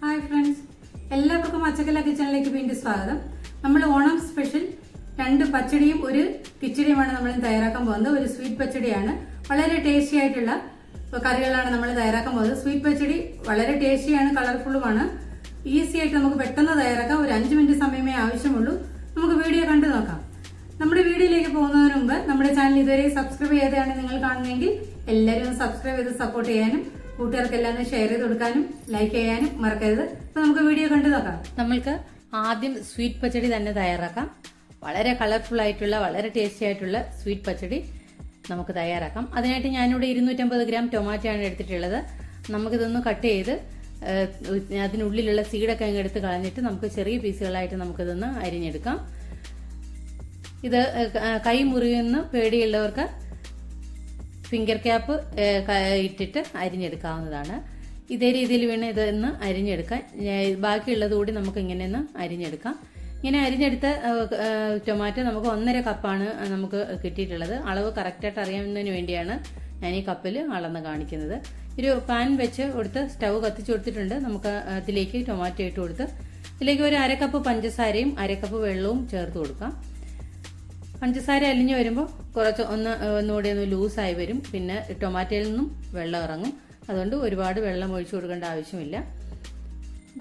Hi friends, എല്ലാവർക്കും അച്ചക്കല കിച്ചണിലേക്ക് വീണ്ടും സ്വാഗതം. നമ്മൾ ഓണം സ്പെഷ്യൽ 2 പച്ചടിയും ഒരു കിച്ചടിയുമാണ് നമ്മൾ തയ്യാറാക്കാൻ പോകുന്നത്. ഒരു സ്വീറ്റ് പച്ചടിയാണ്. വളരെ ടേസ്റ്റി ആയിട്ടുള്ള കറികളാണ് നമ്മൾ തയ്യാറാക്കാൻ പോകുന്നത്. സ്വീറ്റ് പച്ചടി വളരെ ടേസ്റ്റിയാണ്, കളർഫുള്ളുമാണ്. ഈസി ആയിട്ട് നമുക്ക് പെട്ടെന്ന് തയ്യാറാക്കാം. ഒരു 5 മിനിറ്റ് സമയമേ ആവശ്യമുള്ളൂ. നമുക്ക് വീഡിയോ കണ്ടു നോക്കാം. നമ്മുടെ വീഡിയോയിലേക്ക് പോകുന്നതിന് മുമ്പ് നമ്മുടെ ചാനൽ ഇതുവരെ സബ്സ്ക്രൈബ് ചെയ്യാതെയാണ് നിങ്ങൾ കാണുന്നതെങ്കിൽ എല്ലാവരും സബ്സ്ക്രൈബ് ചെയ്ത് സപ്പോർട്ട് ചെയ്യാനും കൂട്ടുകാർക്കെല്ലാം ഷെയർ ചെയ്ത് കൊടുക്കാനും ലൈക്ക് ചെയ്യാനും മറക്കരുത്. അപ്പൊ നമുക്ക് വീഡിയോ കണ്ടു നോക്കാം. നമ്മൾക്ക് ആദ്യം സ്വീറ്റ് പച്ചടി തന്നെ തയ്യാറാക്കാം. വളരെ കളർഫുൾ ആയിട്ടുള്ള വളരെ ടേസ്റ്റി ആയിട്ടുള്ള സ്വീറ്റ് പച്ചടി നമുക്ക് തയ്യാറാക്കാം. അതിനായിട്ട് ഞാനിവിടെ 250 ഗ്രാം ടൊമാറ്റോ ആണ് എടുത്തിട്ടുള്ളത്. നമുക്കിതൊന്ന് കട്ട് ചെയ്ത് അതിനുള്ളിലുള്ള സീഡൊക്കെ അങ്ങ് എടുത്ത് കളഞ്ഞിട്ട് നമുക്ക് ചെറിയ പീസുകളായിട്ട് നമുക്കിതൊന്ന് അരിഞ്ഞെടുക്കാം. ഇത് കൈ മുറിയുന്ന പേടിയുള്ളവർക്ക് ഫിംഗർ ക്യാപ്പ് ഇട്ടിട്ട് അരിഞ്ഞെടുക്കാവുന്നതാണ്. ഇതേ രീതിയിൽ വേണം ഇതൊന്ന് അരിഞ്ഞെടുക്കാൻ. ബാക്കിയുള്ളത് കൂടി നമുക്ക് ഇങ്ങനെയൊന്ന് അരിഞ്ഞെടുക്കാം. ഇങ്ങനെ അരിഞ്ഞെടുത്ത ടൊമാറ്റോ നമുക്ക് 1.5 കപ്പാണ് നമുക്ക് കിട്ടിയിട്ടുള്ളത്. അളവ് കറക്റ്റായിട്ട് അറിയാവുന്നതിന് വേണ്ടിയാണ് ഞാൻ ഈ കപ്പിൽ അളന്ന് കാണിക്കുന്നത്. ഒരു പാൻ വെച്ച് കൊടുത്ത് സ്റ്റൗ കത്തിച്ച് കൊടുത്തിട്ടുണ്ട്. നമുക്ക് അതിലേക്ക് ടൊമാറ്റോ ഇട്ട് കൊടുത്ത് ഇതിലേക്ക് ഒരു 1/2 കപ്പ് പഞ്ചസാരയും 1/2 കപ്പ് വെള്ളവും ചേർത്ത് കൊടുക്കാം. പഞ്ചസാര അലിഞ്ഞു വരുമ്പോൾ കുറച്ച് ഒന്നുകൂടി ഒന്ന് ലൂസായി വരും. പിന്നെ ടൊമാറ്റോയിൽ നിന്നും വെള്ളം ഇറങ്ങും. അതുകൊണ്ട് ഒരുപാട് വെള്ളം ഒഴിച്ചു കൊടുക്കേണ്ട ആവശ്യമില്ല.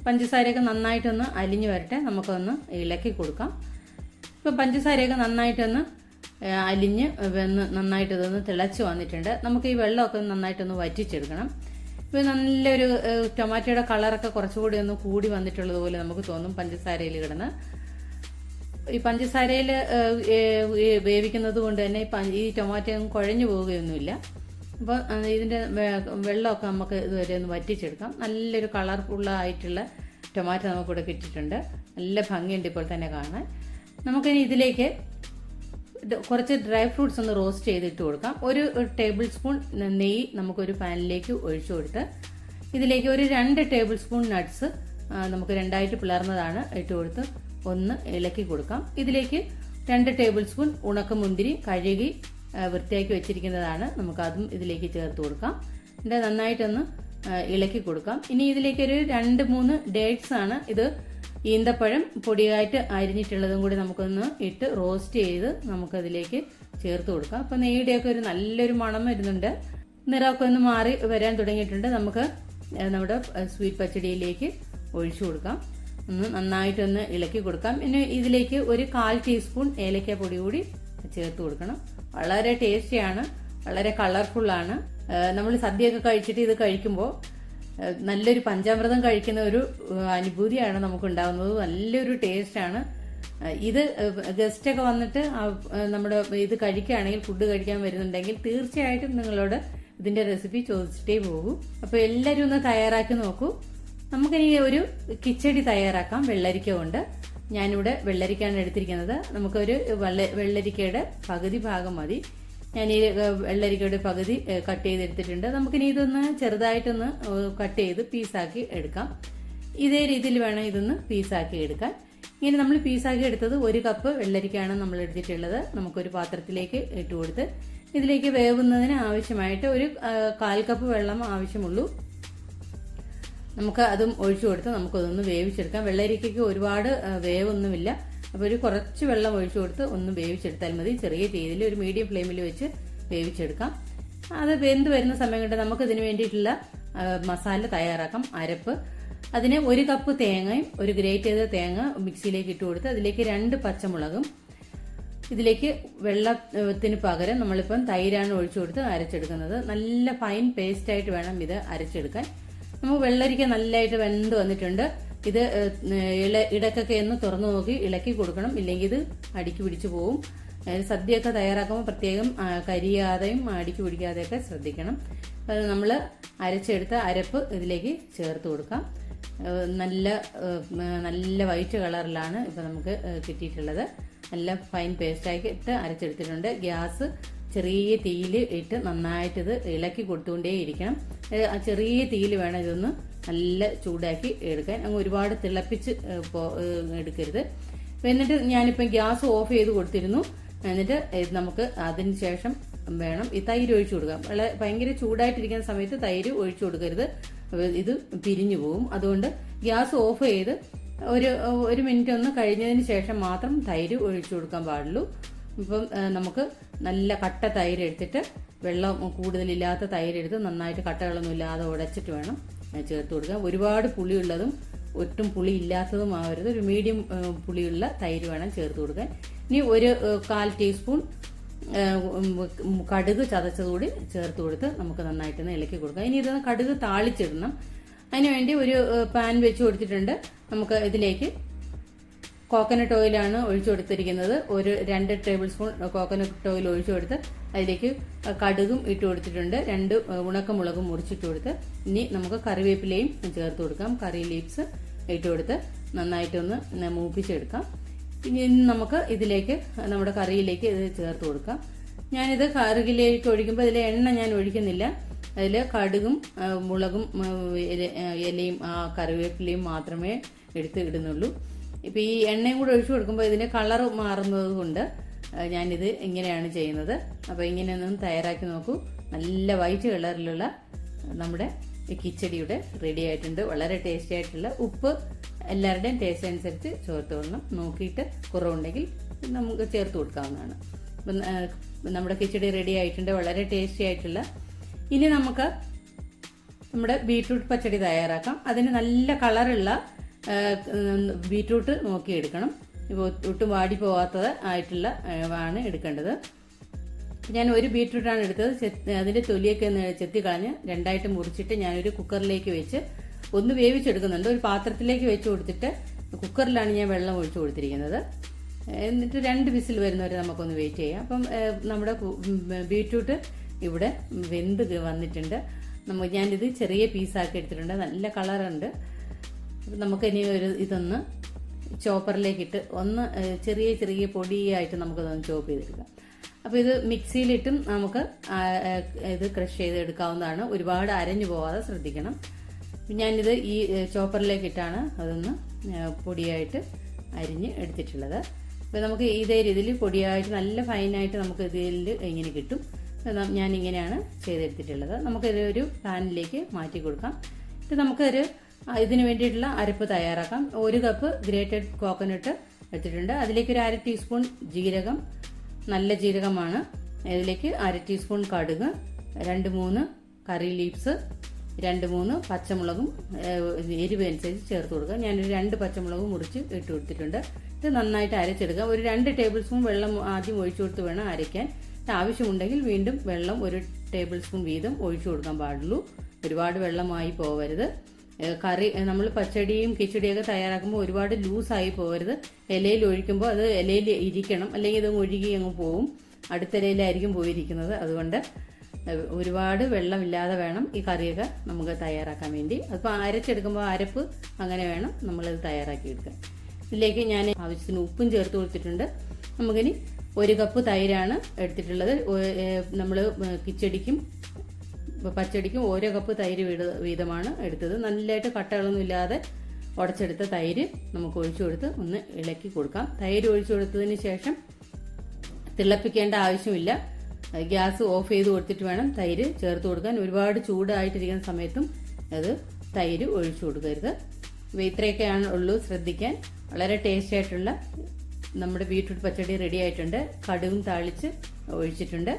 പഞ്ചസാരയൊക്കെ നന്നായിട്ടൊന്ന് അലിഞ്ഞു വരട്ടെ, നമുക്കൊന്ന് ഇളക്കി കൊടുക്കാം. ഇപ്പം പഞ്ചസാരയൊക്കെ നന്നായിട്ടൊന്ന് അലിഞ്ഞ് നന്നായിട്ട് ഇതൊന്ന് തിളച്ച് വന്നിട്ടുണ്ട്. നമുക്ക് ഈ വെള്ളമൊക്കെ നന്നായിട്ടൊന്ന് വറ്റിച്ചെടുക്കണം. ഇപ്പോൾ നല്ലൊരു ടൊമാറ്റോയുടെ കളറൊക്കെ കുറച്ചുകൂടി ഒന്ന് കൂടി വന്നിട്ടുള്ളതുപോലെ നമുക്ക് തോന്നും പഞ്ചസാരയിൽ കിടന്ന്. ഈ പഞ്ചസാരയിൽ വേവിക്കുന്നത് കൊണ്ട് തന്നെ ഈ ടൊമാറ്റോ കുഴഞ്ഞു പോവുകയൊന്നുമില്ല. അപ്പോൾ ഇതിൻ്റെ വെള്ളമൊക്കെ നമുക്ക് ഇതുവരെ ഒന്ന് വറ്റിച്ചെടുക്കാം. നല്ലൊരു കളർഫുള്ളായിട്ടുള്ള ടൊമാറ്റോ നമുക്കിവിടെ കിട്ടിയിട്ടുണ്ട്. നല്ല ഭംഗിയുണ്ട് ഇപ്പോൾ തന്നെ കാണാൻ. നമുക്കിനി ഇതിലേക്ക് കുറച്ച് ഡ്രൈ ഫ്രൂട്ട്സ് ഒന്ന് റോസ്റ്റ് ചെയ്തിട്ട് കൊടുക്കാം. ഒരു ടേബിൾ സ്പൂൺ നെയ്യ് നമുക്കൊരു പാനിലേക്ക് ഒഴിച്ചു കൊടുത്ത് ഇതിലേക്ക് ഒരു 2 ടേബിൾ സ്പൂൺ നട്ട്സ് നമുക്ക് 2ആയിട്ട് പിളർന്നതാണ് ഇട്ട് കൊടുത്ത് ഒന്ന് ഇളക്കി കൊടുക്കാം. ഇതിലേക്ക് 2 ടേബിൾ സ്പൂൺ ഉണക്കമുന്തിരി കഴുകി വൃത്തിയാക്കി വെച്ചിരിക്കുന്നതാണ്. നമുക്കതും ഇതിലേക്ക് ചേർത്ത് കൊടുക്കാം. എന്നിട്ട് നന്നായിട്ടൊന്ന് ഇളക്കി കൊടുക്കാം. ഇനി ഇതിലേക്ക് ഒരു 2-3 ഡേറ്റ്സ് ആണ്. ഇത് ഈന്തപ്പഴം പൊടിയായിട്ട് അരിഞ്ഞിട്ടുള്ളതും കൂടി നമുക്കൊന്ന് ഇട്ട് റോസ്റ്റ് ചെയ്ത് നമുക്കതിലേക്ക് ചേർത്ത് കൊടുക്കാം. അപ്പോൾ നെയ്യുടെയൊക്കെ ഒരു നല്ലൊരു മണം വരുന്നുണ്ട്. നിറമൊക്കെ ഒന്ന് മാറി വരാൻ തുടങ്ങിയിട്ടുണ്ട്. നമുക്ക് നമ്മുടെ സ്വീറ്റ് പച്ചടിയിലേക്ക് ഒഴിച്ചു കൊടുക്കാം. ഒന്ന് നന്നായിട്ടൊന്ന് ഇളക്കി കൊടുക്കാം. ഇനി ഇതിലേക്ക് ഒരു 1/4 ടീസ്പൂൺ ഏലക്ക പൊടി കൂടി ചേർത്ത് കൊടുക്കണം. വളരെ ടേസ്റ്റിയാണ്, വളരെ കളർഫുള്ളാണ്. നമ്മൾ സദ്യയൊക്കെ കഴിച്ചിട്ട് ഇത് കഴിക്കുമ്പോൾ നല്ലൊരു പഞ്ചാമൃതം കഴിക്കുന്ന ഒരു അനുഭൂതിയാണ് നമുക്ക് ഉണ്ടാകുന്നത്. നല്ലൊരു ടേസ്റ്റാണ് ഇത്. ഗസ്റ്റൊക്കെ വന്നിട്ട് നമ്മുടെ ഇത് കഴിക്കുകയാണെങ്കിൽ, ഫുഡ് കഴിക്കാൻ വരുന്നുണ്ടെങ്കിൽ തീർച്ചയായിട്ടും നിങ്ങളോട് ഇതിന്റെ റെസിപ്പി ചോദിച്ചിട്ടേ പോകൂ. അപ്പോൾ എല്ലാവരും ഒന്ന് തയ്യാറാക്കി നോക്കൂ. നമുക്കിനി ഒരു കിച്ചടി തയ്യാറാക്കാം വെള്ളരിക്ക കൊണ്ട്. ഞാനിവിടെ വെള്ളരിക്കയാണ് എടുത്തിരിക്കുന്നത്. നമുക്കൊരു വെള്ളരിക്കയുടെ പകുതി ഭാഗം മതി. ഞാൻ ഈ വെള്ളരിക്കയുടെ പകുതി കട്ട് ചെയ്തെടുത്തിട്ടുണ്ട്. നമുക്കിനി ഇതൊന്ന് ചെറുതായിട്ടൊന്ന് കട്ട് ചെയ്ത് പീസാക്കി എടുക്കാം. ഇതേ രീതിയിൽ വേണം ഇതൊന്ന് പീസാക്കി എടുക്കാൻ. ഇങ്ങനെ നമ്മൾ പീസാക്കി എടുത്തത് 1 കപ്പ് വെള്ളരിക്കയാണ് നമ്മൾ എടുത്തിട്ടുള്ളത്. നമുക്കൊരു പാത്രത്തിലേക്ക് ഇട്ട് കൊടുത്ത് ഇതിലേക്ക് വേവുന്നതിന് ആവശ്യമായിട്ട് ഒരു 1/4 കപ്പ് വെള്ളം ആവശ്യമുള്ളൂ. നമുക്ക് അതും ഒഴിച്ചു കൊടുത്ത് നമുക്കതൊന്ന് വേവിച്ചെടുക്കാം. വെള്ളരിക്കയ്ക്ക് ഒരുപാട് വേവൊന്നുമില്ല. അപ്പോൾ ഒരു കുറച്ച് വെള്ളം ഒഴിച്ചു കൊടുത്ത് ഒന്ന് വേവിച്ചെടുത്താൽ മതി. ചെറിയ തീയിൽ ഒരു മീഡിയം ഫ്ലെയിമിൽ വെച്ച് വേവിച്ചെടുക്കാം. അത് വെന്ത് വരുന്ന സമയം കൊണ്ട് നമുക്ക് ഇതിന് വേണ്ടിയിട്ടുള്ള മസാല തയ്യാറാക്കാം. അരപ്പ് അതിന് 1 കപ്പ് തേങ്ങയും ഒരു ഗ്രേറ്റ് ചെയ്ത തേങ്ങ മിക്സിയിലേക്ക് ഇട്ട് കൊടുത്ത് അതിലേക്ക് 2 പച്ചമുളകും ഇതിലേക്ക് വെള്ളത്തിന് പകരം നമ്മളിപ്പം തൈരാണ് ഒഴിച്ചു കൊടുത്ത് അരച്ചെടുക്കുന്നത്. നല്ല ഫൈൻ പേസ്റ്റായിട്ട് വേണം ഇത് അരച്ചെടുക്കാൻ. നമുക്ക് വെള്ളരിക്ക നല്ലതായിട്ട് വെന്ത് വന്നിട്ടുണ്ട്. ഇത് ഇടക്കൊക്കെ ഒന്ന് തുറന്നു നോക്കി ഇളക്കി കൊടുക്കണം, ഇല്ലെങ്കിൽ ഇത് അടിക്ക് പിടിച്ചു പോവും. സദ്യയൊക്കെ തയ്യാറാക്കുമ്പോൾ പ്രത്യേകം കരിയാതെയും അടിക്ക് പിടിക്കാതെയൊക്കെ ശ്രദ്ധിക്കണം. നമ്മൾ അരച്ചെടുത്ത അരപ്പ് ഇതിലേക്ക് ചേർത്ത് കൊടുക്കാം. നല്ല വൈറ്റ് കളറിലാണ് ഇപ്പം നമുക്ക് കിട്ടിയിട്ടുള്ളത്. നല്ല ഫൈൻ പേസ്റ്റായിട്ട് അരച്ചെടുത്തിട്ടുണ്ട്. ഗ്യാസ് ചെറിയ തീയിൽ ഇട്ട് നന്നായിട്ട് ഇത് ഇളക്കി കൊടുത്തുകൊണ്ടേ ഇരിക്കണം. ചെറിയ തീയിൽ വേണം ഇതൊന്ന് നല്ല ചൂടാക്കി എടുക്കാൻ. അങ്ങ് ഒരുപാട് തിളപ്പിച്ച് എടുക്കരുത്. എന്നിട്ട് ഞാനിപ്പം ഗ്യാസ് ഓഫ് ചെയ്ത് കൊടുത്തിരുന്നു. എന്നിട്ട് നമുക്ക് അതിന് ശേഷം വേണം ഈ തൈര് ഒഴിച്ചു കൊടുക്കാം. ഭയങ്കര ചൂടായിട്ടിരിക്കുന്ന സമയത്ത് തൈര് ഒഴിച്ചു കൊടുക്കരുത്, ഇത് പിരിഞ്ഞു പോവും. അതുകൊണ്ട് ഗ്യാസ് ഓഫ് ചെയ്ത് ഒരു മിനിറ്റ് ഒന്ന് കഴിഞ്ഞതിന് ശേഷം മാത്രം തൈര് ഒഴിച്ചു കൊടുക്കാൻ പാടുള്ളൂ. ഇപ്പം നമുക്ക് നല്ല കട്ട തൈര് എടുത്തിട്ട്, വെള്ളം കൂടുതലില്ലാത്ത തൈര് എടുത്ത് നന്നായിട്ട് കട്ടകളൊന്നും ഇല്ലാതെ ഉടച്ചിട്ട് വേണം ചേർത്ത് കൊടുക്കുക. ഒരുപാട് പുളിയുള്ളതും ഒട്ടും പുളി ഇല്ലാത്തതും ആവരുത്, ഒരു മീഡിയം പുളിയുള്ള തൈര് വേണം ചേർത്ത് കൊടുക്കാൻ. ഇനി ഒരു 1/4 ടീസ്പൂൺ കടുക് ചതച്ചതുകൂടി ചേർത്ത് കൊടുത്ത് നമുക്ക് നന്നായിട്ടൊന്ന് ഇളക്കി കൊടുക്കാം. ഇനി ഇതൊന്ന് കടുക് താളിച്ചിടണം. അതിനുവേണ്ടി ഒരു പാൻ വെച്ച് കൊടുത്തിട്ടുണ്ട്. നമുക്ക് ഇതിലേക്ക് കോക്കനട്ട് ഓയിലാണ് ഒഴിച്ചു കൊടുത്തിരിക്കുന്നത്. ഒരു 2 ടേബിൾ സ്പൂൺ കോക്കനട്ട് ഓയിൽ ഒഴിച്ചു കൊടുത്ത് അതിലേക്ക് കടുകും ഇട്ട് കൊടുത്തിട്ടുണ്ട്. 2 ഉണക്കമുളകും മുറിച്ചിട്ട് കൊടുത്ത് ഇനി നമുക്ക് കറിവേപ്പിലയും ചേർത്ത് കൊടുക്കാം. കറി ലീവ്സ് ഇട്ട് കൊടുത്ത് നന്നായിട്ടൊന്ന് മൂപ്പിച്ചെടുക്കാം. ഇനി നമുക്ക് ഇതിലേക്ക് നമ്മുടെ കറിയിലേക്ക് ഇത് ചേർത്ത് കൊടുക്കാം. ഞാനിത് കറിയിലേക്ക് ഒഴിക്കുമ്പോൾ ഇതിലെ എണ്ണ ഞാൻ ഒഴിക്കുന്നില്ല. അതിൽ കടുകും മുളകും ഇലയും കറിവേപ്പിലയും മാത്രമേ ഇടുന്നുള്ളൂ. ഇപ്പം ഈ എണ്ണയും കൂടെ ഒഴിച്ചു കൊടുക്കുമ്പോൾ ഇതിന്റെ കളർ മാറുന്നത് കൊണ്ട് ഞാനിത് ഇങ്ങനെയാണ് ചെയ്യുന്നത്. അപ്പോൾ ഇങ്ങനെയൊന്നും തയ്യാറാക്കി നോക്കൂ. നല്ല വൈറ്റ് കളറിലുള്ള നമ്മുടെ കിച്ചടിയുടെ റെഡി ആയിട്ടുണ്ട്. വളരെ ടേസ്റ്റി ആയിട്ടുള്ള, ഉപ്പ് എല്ലാവരുടെയും ടേസ്റ്റ് അനുസരിച്ച് ചേർത്ത് കൊടുക്കണം. നോക്കിയിട്ട് കുറവുണ്ടെങ്കിൽ നമുക്ക് ചേർത്ത് കൊടുക്കാവുന്നതാണ്. അപ്പം നമ്മുടെ കിച്ചടി റെഡി ആയിട്ടുണ്ട്, വളരെ ടേസ്റ്റി ആയിട്ടുള്ള. ഇനി നമുക്ക് നമ്മുടെ ബീട്രൂട്ട് പച്ചടി തയ്യാറാക്കാം. അതിന് നല്ല കളറുള്ള ബീട്രൂട്ട് നോക്കിയെടുക്കണം. ഇപ്പോൾ ഒട്ടും വാടി പോകാത്തത് ആയിട്ടുള്ള ആണ് എടുക്കേണ്ടത്. ഞാൻ ഒരു ബീട്രൂട്ടാണ് എടുത്തത്. അതിന്റെ തൊലിയൊക്കെ ചെത്തി കളഞ്ഞ് 2ആയിട്ട് മുറിച്ചിട്ട് ഞാനൊരു കുക്കറിലേക്ക് വെച്ച് ഒന്ന് വേവിച്ചെടുക്കുന്നുണ്ട്. ഒരു പാത്രത്തിലേക്ക് വെച്ച് കൊടുത്തിട്ട് കുക്കറിലാണ് ഞാൻ വെള്ളം ഒഴിച്ചു കൊടുത്തിരിക്കുന്നത്. എന്നിട്ട് 2 വിസിൽ വരുന്നവരെ നമുക്കൊന്ന് വെയിറ്റ് ചെയ്യാം. അപ്പം നമ്മുടെ ബീട്രൂട്ട് ഇവിടെ വെന്ത് വന്നിട്ടുണ്ട്. ഞാനിത് ചെറിയ പീസാക്കി എടുത്തിട്ടുണ്ട്. നല്ല കളറുണ്ട്. നമുക്ക് ഇനി ഇതൊന്ന് ചോപ്പറിലേക്കിട്ട് ഒന്ന് ചെറിയ പൊടിയായിട്ട് നമുക്കതൊന്ന് ചോപ്പ് ചെയ്തെടുക്കാം. അപ്പോൾ ഇത് മിക്സിയിലിട്ടും നമുക്ക് ഇത് ക്രഷ് ചെയ്തെടുക്കാവുന്നതാണ്. ഒരുപാട് അരഞ്ഞു പോകാതെ ശ്രദ്ധിക്കണം. ഞാനിത് ഈ ചോപ്പറിലേക്കിട്ടാണ് അതൊന്ന് പൊടിയായിട്ട് അരിഞ്ഞ് എടുത്തിട്ടുള്ളത്. അപ്പോൾ നമുക്ക് ഇതേ രീതിയിൽ പൊടിയായിട്ട് നല്ല ഫൈനായിട്ട് നമുക്ക് ഇതിൽ ഇങ്ങനെ കിട്ടും. ഞാനിങ്ങനെയാണ് ചെയ്തെടുത്തിട്ടുള്ളത്. നമുക്കിതൊരു പാനിലേക്ക് മാറ്റി കൊടുക്കാം. ഇത് നമുക്കൊരു ഇതിന് വേണ്ടിയിട്ടുള്ള അരപ്പ് തയ്യാറാക്കാം. 1 കപ്പ് ഗ്രേറ്റഡ് കോക്കനട്ട് എടുത്തിട്ടുണ്ട്. അതിലേക്ക് ഒരു 1/2 ടീസ്പൂൺ ജീരകം, നല്ല ജീരകമാണ്. ഇതിലേക്ക് 1/2 ടീസ്പൂൺ കടുക്, 2-3 കറി ലീവ്സ്, 2-3 പച്ചമുളകും എരിവ് അനുസരിച്ച് ചേർത്ത് കൊടുക്കുക. ഞാനൊരു 2 പച്ചമുളകും മുറിച്ച് ഇട്ട് കൊടുത്തിട്ടുണ്ട്. ഇത് നന്നായിട്ട് അരച്ചെടുക്കാം. ഒരു 2 ടേബിൾ സ്പൂൺ വെള്ളം ആദ്യം ഒഴിച്ചു കൊടുത്ത് വേണം അരയ്ക്കാൻ. ആവശ്യമുണ്ടെങ്കിൽ വീണ്ടും വെള്ളം 1 ടേബിൾ സ്പൂൺ വീതം ഒഴിച്ചു കൊടുക്കാൻ പാടുള്ളൂ. ഒരുപാട് വെള്ളമായി പോവരുത്. കറി നമ്മൾ പച്ചടിയും കിച്ചടിയൊക്കെ തയ്യാറാക്കുമ്പോൾ ഒരുപാട് ലൂസായി പോകരുത്. ഇലയിൽ ഒഴിക്കുമ്പോൾ അത് ഇലയിൽ ഇരിക്കണം, അല്ലെങ്കിൽ ഇത് ഒഴുകി അങ്ങ് പോവും. അടുത്ത ഇലയിലായിരിക്കും പോയിരിക്കുന്നത്. അതുകൊണ്ട് ഒരുപാട് വെള്ളമില്ലാതെ വേണം ഈ കറിയൊക്കെ നമുക്ക് തയ്യാറാക്കാൻ വേണ്ടി. അപ്പോൾ അരച്ചെടുക്കുമ്പോൾ അരപ്പ് അങ്ങനെ വേണം നമ്മളിത് തയ്യാറാക്കി എടുക്കാൻ. ഇതിലേക്ക് ഞാൻ ആവശ്യത്തിന് ഉപ്പും ചേർത്ത് കൊടുത്തിട്ടുണ്ട്. നമുക്കിനി 1 കപ്പ് തൈരാണ് എടുത്തിട്ടുള്ളത്. നമ്മൾ കിച്ചടിക്കും പച്ചടിക്കും 1 കപ്പ് തൈര് വീതമാണ് എടുത്തത്. നല്ലതായിട്ട് കട്ടകളൊന്നും ഇല്ലാതെ ഉടച്ചെടുത്ത തൈര് നമുക്ക് ഒഴിച്ചു കൊടുത്ത് ഒന്ന് ഇളക്കി കൊടുക്കാം. തൈര് ഒഴിച്ചു കൊടുത്തതിന് ശേഷം തിളപ്പിക്കേണ്ട ആവശ്യമില്ല. ഗ്യാസ് ഓഫ് ചെയ്ത് കൊടുത്തിട്ട് വേണം തൈര് ചേർത്ത് കൊടുക്കാൻ. ഒരുപാട് ചൂടായിട്ടിരിക്കുന്ന സമയത്തും അത് തൈര് ഒഴിച്ചു കൊടുക്കരുത്. ഇത്രയൊക്കെയാണ് ഉള്ളൂ ശ്രദ്ധിക്കാൻ. വളരെ ടേസ്റ്റി ആയിട്ടുള്ള നമ്മുടെ ബീട്രൂട്ട് പച്ചടി റെഡി ആയിട്ടുണ്ട്. കടുകും താളിച്ച് ഒഴിച്ചിട്ടുണ്ട്.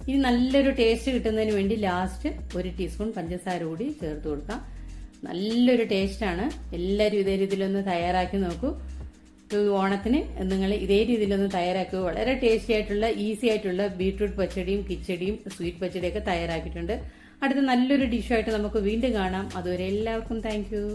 ഇനി നല്ലൊരു ടേസ്റ്റ് കിട്ടുന്നതിന് വേണ്ടി ലാസ്റ്റ് 1 ടീസ്പൂൺ പഞ്ചസാര കൂടി ചേർത്ത് കൊടുക്കാം. നല്ലൊരു ടേസ്റ്റാണ്. എല്ലാവരും ഇതേ രീതിയിലൊന്ന് തയ്യാറാക്കി നോക്കൂ. ഓണത്തിന് നിങ്ങൾ ഇതേ രീതിയിലൊന്ന് തയ്യാറാക്കുക. വളരെ ടേസ്റ്റി ആയിട്ടുള്ള ഈസി ആയിട്ടുള്ള ബീട്രൂട്ട് പച്ചടിയും കിച്ചടിയും സ്വീറ്റ് പച്ചടിയൊക്കെ തയ്യാറാക്കിയിട്ടുണ്ട്. അടുത്ത നല്ലൊരു ഡിഷായിട്ട് നമുക്ക് വീണ്ടും കാണാം. അതുവരെ എല്ലാവർക്കും താങ്ക് യു.